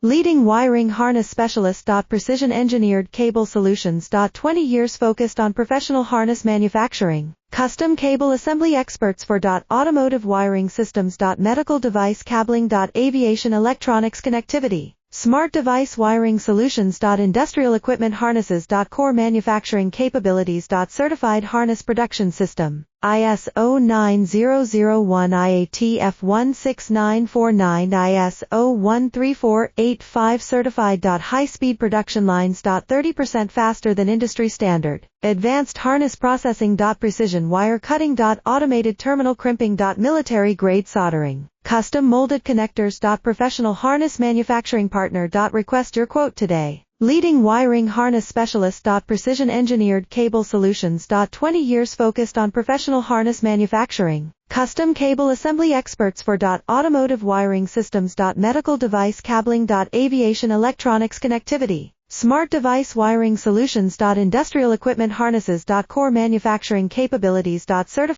Leading wiring harness specialist. Precision engineered cable solutions. 20 years focused on professional harness manufacturing. Custom cable assembly experts for automotive wiring systems. Medical device cabling. Aviation electronics connectivity. Smart device wiring solutions. Industrial equipment harnesses. Core manufacturing capabilities. Certified harness production system. ISO 9001 IATF 16949 ISO 13485 certified. High-speed production lines. 30% faster than industry standard. Advanced harness processing. Precision wire cutting. Automated terminal crimping. Military grade soldering. Custom molded connectors. Professional harness manufacturing partner. Request your quote today. Leading wiring harness specialist. Precision engineered cable solutions. 20 years focused on professional harness manufacturing. Custom cable assembly experts for automotive wiring systems. Medical device cabling. Aviation electronics connectivity. Smart device wiring solutions. Industrial equipment harnesses. Core manufacturing capabilities. Certified